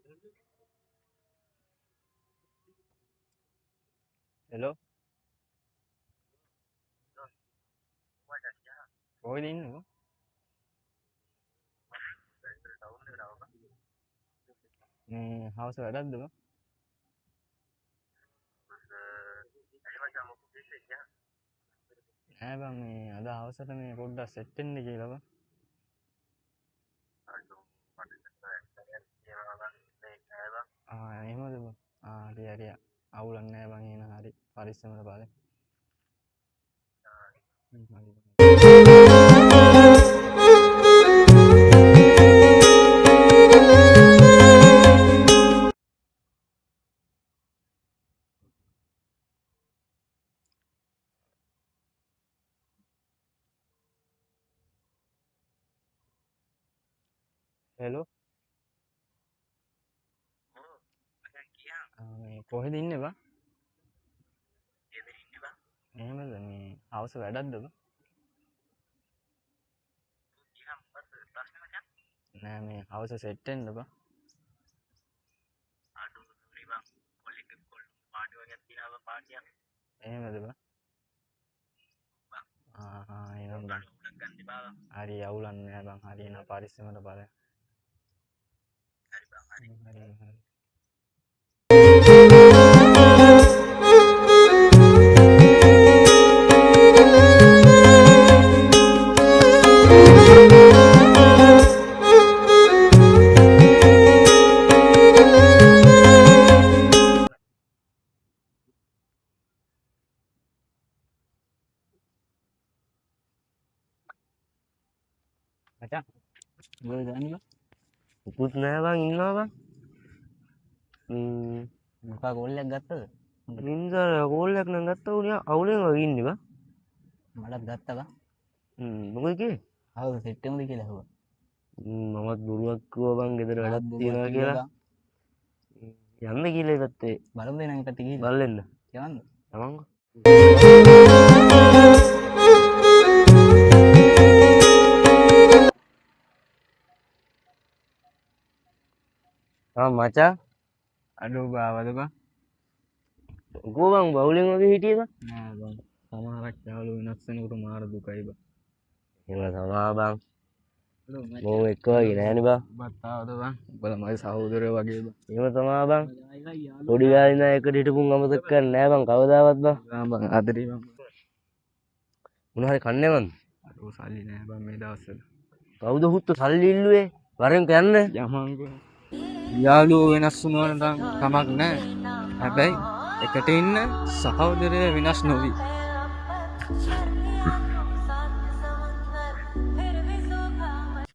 Hello, කොහෙද ඉන්නේ? මේ හවස වැඩක්ද බං? නෑ බං මේ අද හවසට මේ පොඩ්ඩක් සෙට් වෙන්න කියලා බං. එහෙමද බං? හරි හරි. අවුලක් නෑ බං එහෙනම් හරි. පරිස්සමට බලන්න. හරි බං. හෙලෝ. මේ කොහෙද ඉන්නේ බං? එහෙමද මේ හවස වැඩක්ද බං? නෑ මේ හවස සෙට් වෙන්න බං. එහෙමද බං? එහෙනම් බං. හරි අවුලක් නෑ බං. හරි එහෙනම් පරිස්සමට බලන්න. හරි. මචං මොකද දන්නේ බං? උකුත් නෑ බං ඉන්නවා බං. මොකක් කෝල් එකක් ගත්තද? නින්දර කෝල් එකක් නම් ගත්තා උනියා අවුලෙන් වගේ ඉන්නේ බං. මටත් ගත්තා බං. මොකද කිව්වේ? හවස සෙට් වෙමුද කියලා ඇහුවා. මමත් බොරුවක් කිව්වා බං ගෙදර වැඩක් තියෙනවා කියලා. යන්න කියලා ඒ පැත්තේ. බලමුද එහෙනම් ඒ පැත්තේ ගිහින්. බලන්න. යවන්නද? තමන්ගෝ. මචං අඩෝ බාවද බං? ගෝ බං බවුලෙන් වගේ හිටියේ බං. නෑ බං. සමහරක් යාළුවෝ වෙනස් වෙනකොට මාර දුකයි බං. එහෙම තමා බං. අඩෝ මචං. මෝ එක්ක වගේ නෑනේ බං. ඔබත් ආවද බං? උඹලා මගේ සහෝදරයෝ වගේ බං. එහෙම තමා බං. පොඩි කාලේ ඉඳන් එකට හිටපුන් අමතක කරන්නේ නෑ බං කවදාවත් බං. බං ආදරේ බං. මොන හරි කන්නේ මන්ද? අඩෝ සල්ලි නෑ බං මේ දවස්වල. කවුද හුත්තු සල්ලි ඉල්ලුවේ? වරෙන් යන්න. යමන්කෝ. යාළුවෝ වෙනස් වුණාට නම් කමක් නෑ. හැබැයි එකට ඉන්න සහෝදරය වෙනස් නොවි.